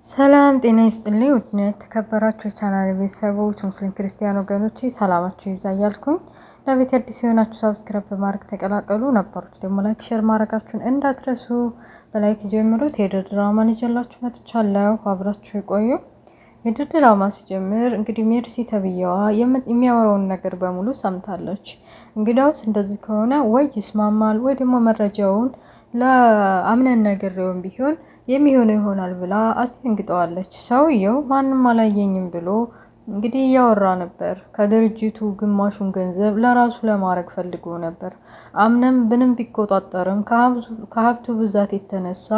ሰላም ጤና ይስጥልኝ። ውድና የተከበራችሁ የቻናል ቤተሰቦች ሙስሊም ክርስቲያን ወገኖቼ ሰላማችሁ ይብዛ እያልኩኝ ለቤት አዲስ የሆናችሁ ሰብስክራይብ በማድረግ ተቀላቀሉ። ነባሮች ደግሞ ላይክ ሼር ማድረጋችሁን እንዳትረሱ። በላይክ ጀምሩት። የድር ድራማን ይዤላችሁ መጥቻለሁ። አብራችሁ ይቆዩ። የድር ድራማ ሲጀምር እንግዲህ ሜርሲ ተብዬዋ የሚያወራውን ነገር በሙሉ ሰምታለች። እንግዲያውስ እንደዚህ ከሆነ ወይ ይስማማል ወይ ደግሞ መረጃውን ለአምነን ነግሬውም ቢሆን የሚሆነው ይሆናል ብላ አስደንግጠዋለች። ሰውየው ማንም አላየኝም ብሎ እንግዲህ እያወራ ነበር። ከድርጅቱ ግማሹን ገንዘብ ለራሱ ለማድረግ ፈልጎ ነበር። አምነም ብንም ቢቆጣጠርም ከሀብቱ ብዛት የተነሳ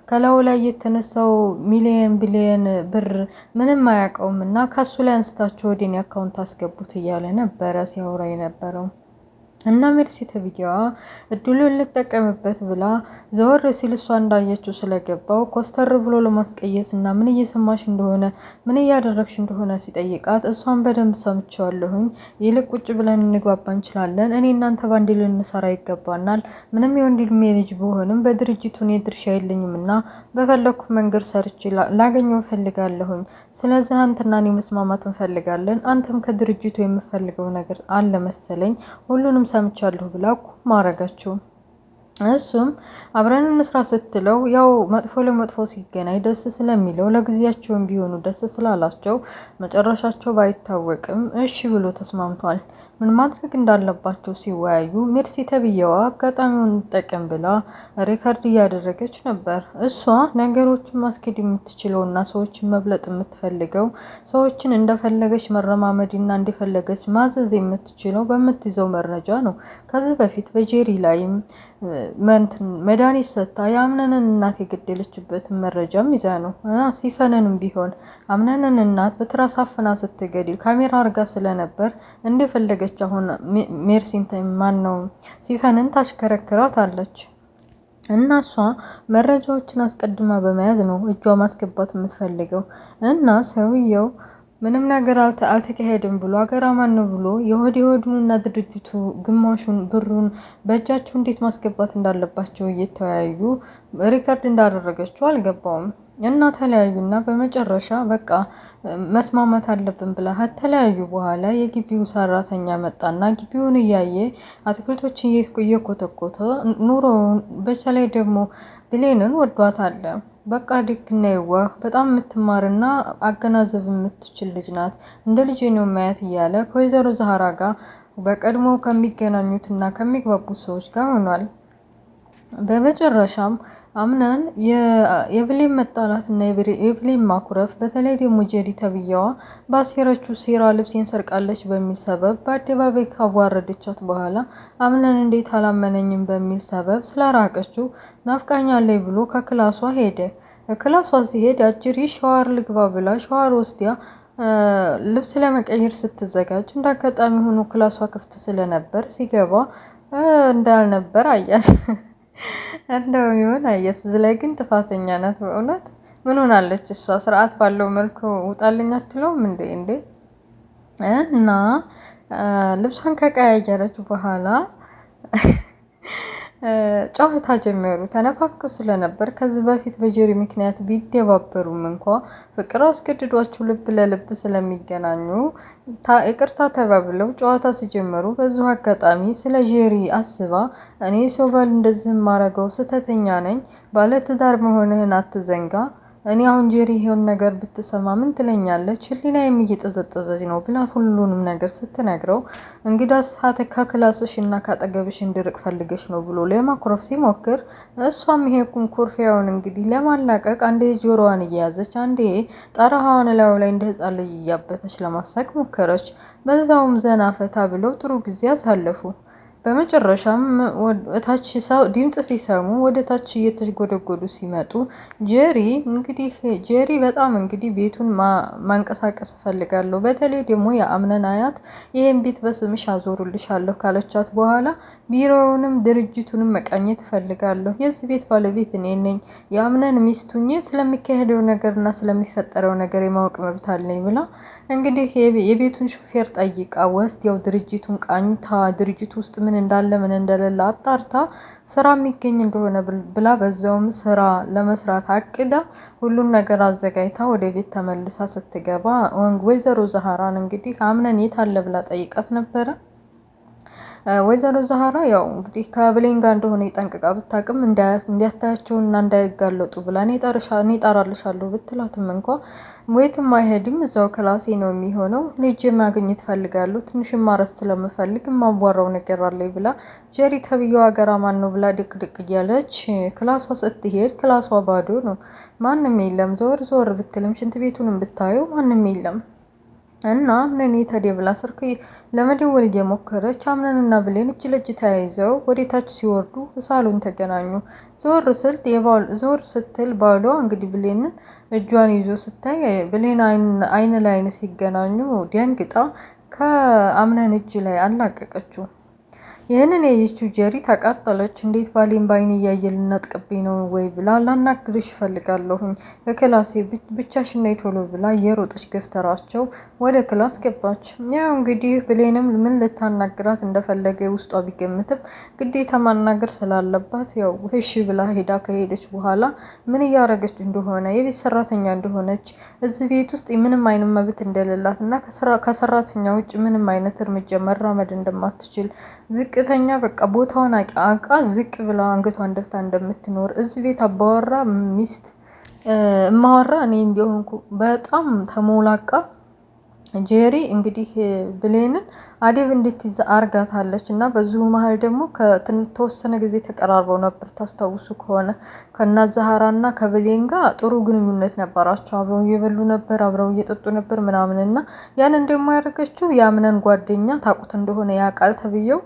ከላዩ ላይ የተነሳው ሚሊየን ቢሊየን ብር ምንም አያውቀውም እና ከሱ ላይ አንስታችሁ ወደ እኔ አካውንት አስገቡት እያለ ነበረ ሲያወራ የነበረው። እና ሜርሲ ተብዬዋ እድሉን ልጠቀምበት ብላ ዘወር ሲል እሷ እንዳየችው ስለገባው ኮስተር ብሎ ለማስቀየስ እና ምን እየሰማሽ እንደሆነ ምን እያደረግሽ እንደሆነ ሲጠይቃት እሷን በደንብ ሰምቼዋለሁኝ፣ ይልቅ ቁጭ ብለን እንግባባ እንችላለን፣ እኔ እናንተ ባንድ ልንሰራ ይገባናል፣ ምንም የወንድሜ ልጅ ብሆንም በድርጅቱ እኔ ድርሻ የለኝም እና በፈለኩ መንገድ ሰርቼ ላገኘው እፈልጋለሁኝ። ስለዚህ አንተና እኔ መስማማት እንፈልጋለን። አንተም ከድርጅቱ የምፈልገው ነገር አለ መሰለኝ ሁሉንም ሰምቻለሁ ብላ ማረጋቸው። እሱም አብረን እንስራ ስትለው ያው መጥፎ ለመጥፎ ሲገናኝ ደስ ስለሚለው ለጊዜያቸውም ቢሆኑ ደስ ስላላቸው መጨረሻቸው ባይታወቅም እሺ ብሎ ተስማምቷል። ምን ማድረግ እንዳለባቸው ሲወያዩ ሜርሲ ተብዬዋ አጋጣሚውን እንጠቀም ብላ ሪከርድ እያደረገች ነበር። እሷ ነገሮችን ማስኬድ የምትችለውና ሰዎችን መብለጥ የምትፈልገው ሰዎችን እንደፈለገች መረማመድና እንደፈለገች ማዘዝ የምትችለው በምትይዘው መረጃ ነው። ከዚህ በፊት በጄሪ ላይም መድኃኒት ሰጥታ የአምነንን እናት የገደለችበትን መረጃም ይዛ ነው። ሲፈነንም ቢሆን አምነንን እናት በትራስ አፍና ስትገድል ካሜራ አርጋ ስለነበር እንደፈለገች አሁን ሜርሲን ማን ነው ሲፈንን ታሽከረክራት አለች። እና እሷ መረጃዎችን አስቀድማ በመያዝ ነው እጇ ማስገባት የምትፈልገው። እና ሰውየው ምንም ነገር አልተካሄድም ብሎ አገራማን ነው ብሎ የሆዱንና ድርጅቱ ግማሹን ብሩን በእጃቸው እንዴት ማስገባት እንዳለባቸው እየተወያዩ ሪከርድ እንዳደረገችው አልገባውም። እና ተለያዩና በመጨረሻ በቃ መስማማት አለብን ብላ ተለያዩ። በኋላ የግቢው ሰራተኛ መጣና ግቢውን እያየ አትክልቶችን እየኮተኮተ ኑሮውን በተለይ ደግሞ ብሌንን ወዷታል። በቃ ድክና ይዋህ በጣም የምትማርና አገናዘብ የምትችል ልጅ ናት፣ እንደ ልጅ ነው ማያት እያለ ከወይዘሮ ዛህራ ጋር በቀድሞ ከሚገናኙትና ከሚግባቡት ሰዎች ጋር ሆኗል። በመጨረሻም አምናን የብሌን መጣላት እና የብሌን ማኩረፍ በተለይ ደግሞ ጄሪ ተብዬዋ ባሴረችው ሴራ ልብሴን ሰርቃለች በሚል ሰበብ በአደባባይ ካዋረደቻት በኋላ አምናን እንዴት አላመነኝም በሚል ሰበብ ስላራቀችው ናፍቃኛለች ብሎ ከክላሷ ሄደ። ክላሷ ሲሄድ አጅሪ ሸዋር ልግባ ብላ ሸዋር ወስዲያ ልብስ ለመቀየር ስትዘጋጅ እንዳጋጣሚ ሆኖ ክላሷ ክፍት ስለነበር ሲገባ እንዳልነበር አያት። እንደው ይሁን አያት። ዝላይ ግን ጥፋተኛ ናት በእውነት። ምን ሆናለች እሷ? ስርዓት ባለው መልኩ ውጣልኝ አትለውም እንዴ? እና ልብሷን ከቀያየረች በኋላ ጨዋታ ጀመሩ። ተነፋፍቀው ስለነበር ከዚህ በፊት በጄሪ ምክንያት ቢደባበሩም እንኳ ፍቅር አስገድዷቸው ልብ ለልብ ስለሚገናኙ ይቅርታ ተባብለው ጨዋታ ሲጀመሩ በዚሁ አጋጣሚ ስለ ጄሪ አስባ እኔ ሰው ባል እንደዚህ ማረገው ስተተኛ ነኝ፣ ባለትዳር መሆንህን አትዘንጋ፣ እኔ አሁን ጄሪ ይሄን ነገር ብትሰማ ምን ትለኛለች? ህሊናዬም እየጠዘጠዘች ነው ብላ ሁሉንም ነገር ስትነግረው እንግዳስ ከክላስሽ እና ካጠገብሽ እንድርቅ ፈልገሽ ነው ብሎ ለማኩረፍ ሲሞክር እሷም ይሄ ኩርፊያውን እንግዲህ ለማላቀቅ አንዴ ጆሮዋን እየያዘች አንዴ ጠረሃዋን ላዩ ላይ እንደ ህፃን ልጅ እያበተች ለማሳቅ ሞከረች። በዛውም ዘና ፈታ ብለው ጥሩ ጊዜ አሳለፉ። በመጨረሻም እታች ድምጽ ሲሰሙ ወደ ታች እየተጎደጎዱ ሲመጡ ጄሪ በጣም እንግዲህ ቤቱን ማንቀሳቀስ ፈልጋለሁ፣ በተለይ ደግሞ የአምነን አያት ይሄን ቤት በስምሽ አዞሩልሻለሁ ካለቻት በኋላ ቢሮውንም ድርጅቱንም መቃኘት ፈልጋለሁ፣ የዚህ ቤት ባለቤት እኔ ነኝ፣ የአምነን ሚስቱኝ ስለሚካሄደው ነገርና ስለሚፈጠረው ነገር የማወቅ መብት አለኝ ብላ እንግዲህ የቤቱን ሹፌር ጠይቃ ወስዲያው ድርጅቱን ቃኝታ ድርጅቱ ውስጥ ምን ምን እንዳለ ምን እንደሌለ አጣርታ ስራ የሚገኝ እንደሆነ ብላ በዛውም ስራ ለመስራት አቅዳ ሁሉም ነገር አዘጋጅታ ወደ ቤት ተመልሳ ስትገባ ወይዘሮ ዛህራን እንግዲህ አምነን የት አለ ብላ ጠይቃት ነበረ። ወይዘሮ ዛህራ ያው እንግዲህ ከብሌን ጋር እንደሆነ ጠንቅቃ ብታቅም እንዲያታያቸውና እንዳይጋለጡ ብላ እኔ እጠራልሻለሁ ብትላትም እንኳ ወይትም አይሄድም እዛው ክላሴ ነው የሚሆነው፣ ልጅ ማግኘት ፈልጋለሁ፣ ትንሽ ማረስ ስለምፈልግ የማዋራው ነገር አለኝ ብላ ጀሪ ተብዬው ሀገራ ማን ነው ብላ ድቅ ድቅ እያለች ክላሷ ስትሄድ ክላሷ ባዶ ነው፣ ማንም የለም። ዞር ዞር ብትልም ሽንት ቤቱንም ብታየው ማንም የለም። እና አምነን የተዴ ብላ ስልክ ለመደወል እየሞከረች አምነንና ብሌን እጅ ለእጅ ተያይዘው ወደታች ሲወርዱ ሳሎን ተገናኙ። ዞር ስትል ባሏ እንግዲህ ብሌንን እጇን ይዞ ስታይ ብሌን አይን ለአይን ሲገናኙ ደንግጣ ከአምነን እጅ ላይ አላቀቀችው። ይህንን ያየችው ጀሪ ተቃጠለች። እንዴት ባሌን ባይን እያየ ልነጥቅብኝ ነው ወይ ብላ ላናግርሽ እፈልጋለሁኝ ከክላሴ ብቻሽን ነይ ቶሎ ብላ የሮጠች ገፍተራቸው ወደ ክላስ ገባች። ያው እንግዲህ ብሌንም ምን ልታናግራት እንደፈለገ ውስጧ ቢገምትም ግዴታ ማናገር ስላለባት ያው እሺ ብላ ሄዳ ከሄደች በኋላ ምን እያደረገች እንደሆነ የቤት ሰራተኛ እንደሆነች እዚህ ቤት ውስጥ ምንም አይነት መብት እንደሌላት እና ከሰራተኛ ውጭ ምንም አይነት እርምጃ መራመድ እንደማትችል ዝቅተኛ በቃ ቦታውን አቃ ዝቅ ብላ አንገቷን ደፍታ እንደምትኖር እዚህ ቤት አባወራ ሚስት እማወራ እኔ እንዲሆንኩ በጣም ተሞላቃ ጄሪ እንግዲህ ብሌንን አደብ እንድትይዝ አርጋታለች። እና በዚሁ መሀል ደግሞ ከተወሰነ ጊዜ ተቀራርበው ነበር። ታስታውሱ ከሆነ ከናዛሃራና ከብሌን ጋር ጥሩ ግንኙነት ነበራቸው። አብረው እየበሉ ነበር፣ አብረው እየጠጡ ነበር ምናምን እና ያንን ደግሞ ያደረገችው ያምነን ጓደኛ ታውቁት እንደሆነ ያቃል ተብየው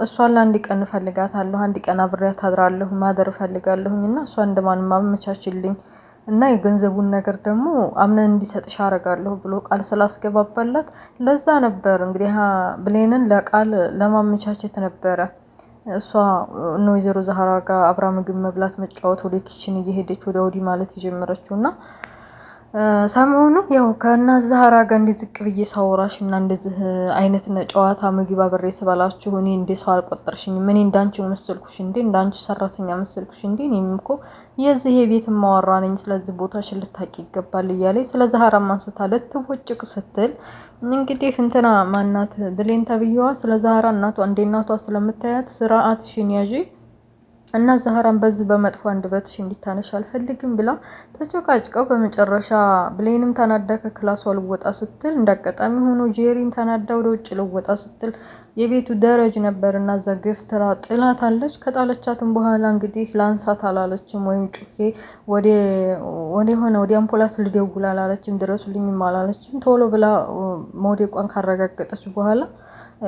እሷን ለአንድ ቀን እፈልጋታለሁ፣ አንድ ቀን አብሬያት አድራለሁ፣ ማደር እፈልጋለሁኝ እና እሷን እንደማንም ማመቻችልኝ እና የገንዘቡን ነገር ደግሞ አምነን እንዲሰጥሽ አረጋለሁ ብሎ ቃል ስላስገባባላት ለዛ ነበር እንግዲህ ብሌንን ለቃል ለማመቻቸት ነበረ እሷ እነ ወይዘሮ ዛህራ ጋር አብራ ምግብ መብላት መጫወት ወደ ኪችን እየሄደች ወደ ወዲህ ማለት የጀመረችውና ሰሞኑ ያው ከናዛሃራ ጋር እንዲዝቅ ብዬ ሳወራሽ እና እንደዚህ አይነት ጨዋታ ምግብ አብሬ ስበላችሁ እኔ እንደ ሰው አልቆጠርሽኝም፣ እኔ እንዳንቺ መሰልኩሽ እንዴ? እንዳንቺ ሰራተኛ መሰልኩሽ እንዴ? እኔም እኮ የዚህ የቤት ማወራ ነኝ፣ ስለዚህ ቦታሽን ልታቂ ይገባል እያለኝ ስለ ዛህራ ማንስታ ልትቦጭቅ ስትል እንግዲህ እንትና ማናት ብሌን ተብዬዋ ስለ ዛህራ እናቷ እንደ እናቷ ስለምታያት ስርዓትሽን ያዢ እና ዛህራን በዚህ በመጥፎ አንደበትሽ እንዲታነሽ አልፈልግም ብላ ተጨቃጭቀው በመጨረሻ ብሌንም ተናዳ ከክላሷ ልወጣ ስትል እንዳጋጣሚ ሆኖ ጄሪም ተናዳ ወደ ውጭ ልወጣ ስትል የቤቱ ደረጅ ነበርና እዛ ገፍትራ ጥላታለች። ከጣለቻትም በኋላ እንግዲህ ላንሳት አላለችም ወይም ጩኬ ወደ አምፖላስ ልደውል አላለችም፣ ድረሱልኝም አላለችም። ቶሎ ብላ መውደቋን ካረጋገጠች በኋላ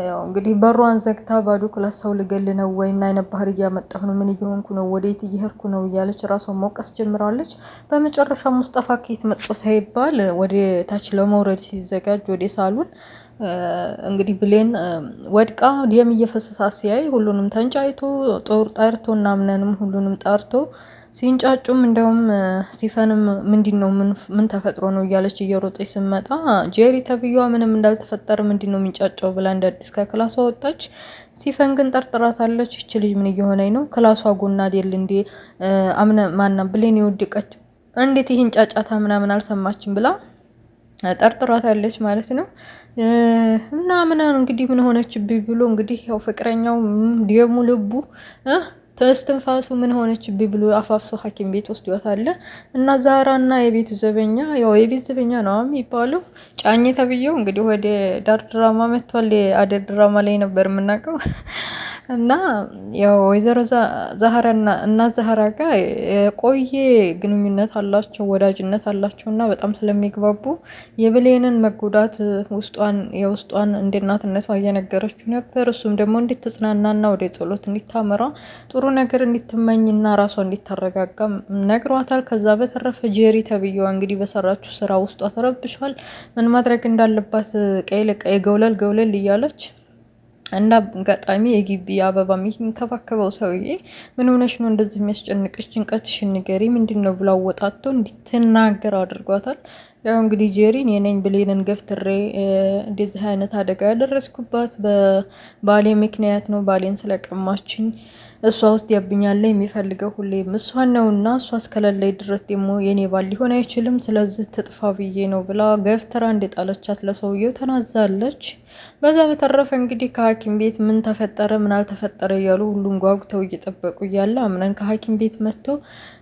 ያው እንግዲህ በሯን ዘግታ ባዶ ክላስ ሰው ልገል ነው ወይ ምን አይነት ባህር እያመጣሁ ነው፣ ምን እየሆንኩ ነው፣ ወዴት እየሄድኩ ነው እያለች ራሷን መውቀስ ጀምራለች። በመጨረሻ ሙስጠፋ ከየት መጥቶ ሳይባል ወደ ታች ለመውረድ ሲዘጋጅ ወደ ሳሎን እንግዲህ ብሌን ወድቃ ደም እየፈሰሳት ሲያይ ሁሉንም ተንጫይቶ ጠርቶ እና ምንንም ሁሉንም ጠርቶ ሲንጫጩም እንደውም ሲፈንም ምንድነው ምን ተፈጥሮ ነው እያለች እየሮጠች ስመጣ ጄሪ ተብዬዋ ምንም እንዳልተፈጠረ ምንድነው የሚንጫጫው ብላ እንደ አዲስ ከክላሷ ወጣች። ሲፈን ግን ጠርጥራታለች። እቺ ልጅ ምን እየሆነኝ ነው? ክላሷ ጎና አይደል እንዴ አምነ ማና ብሌን የወደቀችው እንዴት ይሄን ጫጫታ ምናምን አልሰማችም ብላ ጠርጥራታለች ማለት ነው። እና ምን እንግዲህ ምን ሆነችብኝ ብሎ እንግዲህ ያው ፍቅረኛው ደሙ ልቡ ተስተንፋሱ ምን ሆነችብኝ ብሎ አፋፍሶ ሐኪም ቤት ወስዷታል። እና ዛህራና የቤቱ ዘበኛ ያው የቤት ዘበኛ ነው የሚባለው ጫኝ ተብዬው እንግዲህ ወደ ዳር ድራማ መጥቷል። አደር ድራማ ላይ ነበር የምናውቀው። እና ያው ወይዘሮ ዛህራና እና ዛህራ ጋር የቆየ ግንኙነት አላቸው፣ ወዳጅነት አላቸውና በጣም ስለሚግባቡ የብሌንን መጎዳት የውስጧን እንደ እናትነቷ እየነገረችው ነበር። እሱም ደግሞ እንድትጽናናና ወደ ጸሎት እንድታመራ ጥሩ ነገር እንድትመኝና ራሷ እንድታረጋጋ ነግሯታል። ከዛ በተረፈ ጄሪ ተብዬዋ እንግዲህ በሰራችው ስራ ውስጧ ተረብሿል። ምን ማድረግ እንዳለባት ቀይ ለቀይ ገውለል እያለች እና አጋጣሚ የግቢ አበባ የሚንከባከበው ሰውዬ ምን ሆነሽ ነው እንደዚህ የሚያስጨንቅሽ? ጭንቀትሽን ንገሪ ምንድነው ብላ ወጣቶ እንድትናገር አድርጓታል። ያው እንግዲህ ጄሪን የኔን ብሌንን ገፍትሬ እንደዚህ አይነት አደጋ ያደረስኩባት በባሌ ምክንያት ነው። ባሌን ስለቀማችኝ እሷ ውስጥ ያብኛል የሚፈልገው ሁሌም እሷን ነውና እሷ እስከሌለኝ ድረስ ደግሞ የኔ ባል ሊሆን አይችልም፣ ስለዚህ ትጥፋ ብዬ ነው ብላ ገፍትራ እንደጣለቻት ለሰውየው ተናዛለች። በዛ በተረፈ እንግዲህ ከሐኪም ቤት ምን ተፈጠረ ምን አልተፈጠረ እያሉ ሁሉም ጓጉተው እየጠበቁ እያለ አምነን ከሐኪም ቤት መጥቶ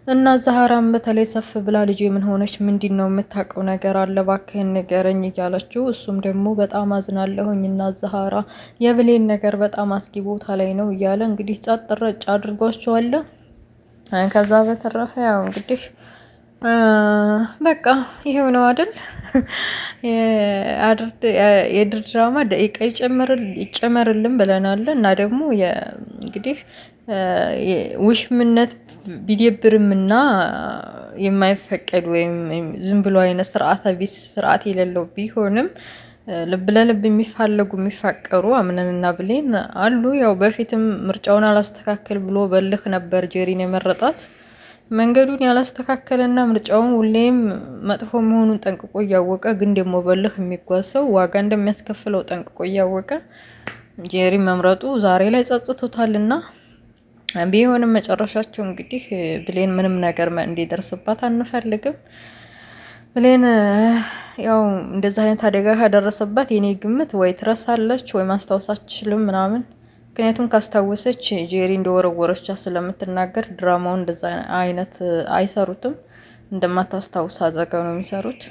እና ዛህራም በተለይ ሰፍ ብላ ልጄ ምን ሆነች? ምንድን ነው የምታውቀው ነገር አለ እባክህን ንገረኝ እያለችው፣ እሱም ደግሞ በጣም አዝናለሁኝ እና ዛህራ የብሌን ነገር በጣም አስጊ ቦታ ላይ ነው እያለ እንግዲህ ጸጥ ረጭ አድርጓቸዋል። ከዛ በተረፈ ያው እንግዲህ በቃ ይሄው ነው አይደል? የድር ድራማ ደቂቃ ይጨመርልን ብለናል እና ደግሞ እንግዲህ ውሽምነት ቢደብርምና የማይፈቀድ ወይም ዝም ብሎ አይነት ስርዓት የሌለው ቢሆንም ልብ ለልብ የሚፋለጉ የሚፋቀሩ አምነንና ብሌን አሉ። ያው በፊትም ምርጫውን አላስተካከል ብሎ በልህ ነበር ጄሪን የመረጣት። መንገዱን ያላስተካከለና ምርጫውን ሁሌም መጥፎ መሆኑን ጠንቅቆ እያወቀ ግን ደግሞ በልህ የሚጓዝ ሰው ዋጋ እንደሚያስከፍለው ጠንቅቆ እያወቀ ጄሪ መምረጡ ዛሬ ላይ ጸጽቶታልና ቢሆንም መጨረሻቸው እንግዲህ ብሌን ምንም ነገር እንዲደርስባት አንፈልግም። ብሌን ያው እንደዛ አይነት አደጋ ካደረሰባት የኔ ግምት ወይ ትረሳለች ወይ ማስታወስ አትችልም ምናምን። ምክንያቱም ካስታወሰች ጄሪ እንደወረወረቻት ስለምትናገር ድራማውን እንደዛ አይነት አይሰሩትም። እንደማታስታውስ አድርገው ነው የሚሰሩት።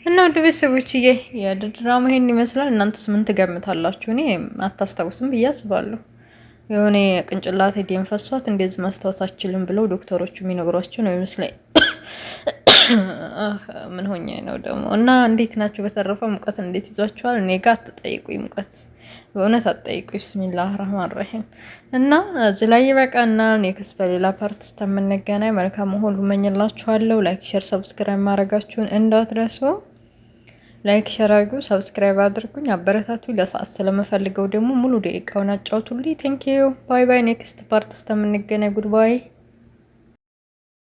እና ውድ ቤተሰቦችዬ የድራማ ይሄን ይመስላል። እናንተስ ምን ትገምታላችሁ? እኔ አታስታውስም ብዬ አስባለሁ። የሆነ ቅንጭላት ደም ፈሷት እንደዚህ ማስታወስ አትችልም ብለው ዶክተሮቹ የሚነግሯቸው ነው ይመስለኝ። ምን ሆኜ ነው ደግሞ። እና እንዴት ናችሁ? በተረፈ ሙቀት እንዴት ይዟችኋል? እኔ ጋር አትጠይቁኝ፣ ሙቀት በእውነት አትጠይቁኝ። ብስሚላህ ረህማን ረሂም። እና እዚህ ላይ ይበቃና ኔክስት በሌላ ፓርት እስከምንገናኝ መልካም ሁሉ እመኝላችኋለሁ። ላይክ፣ ሼር፣ ሰብስክራይብ ማድረጋችሁን እንዳትረሱ። ላይክ ሼር አድርጉ፣ ሰብስክራይብ አድርጉኝ፣ አበረታቱ። ለሰዓት ስለምፈልገው ደግሞ ሙሉ ደቂቃውን አጫውቱልኝ። ቴንኪዩ ባይ ባይ። ኔክስት ፓርት እስከምንገናኝ ጉድ ባይ።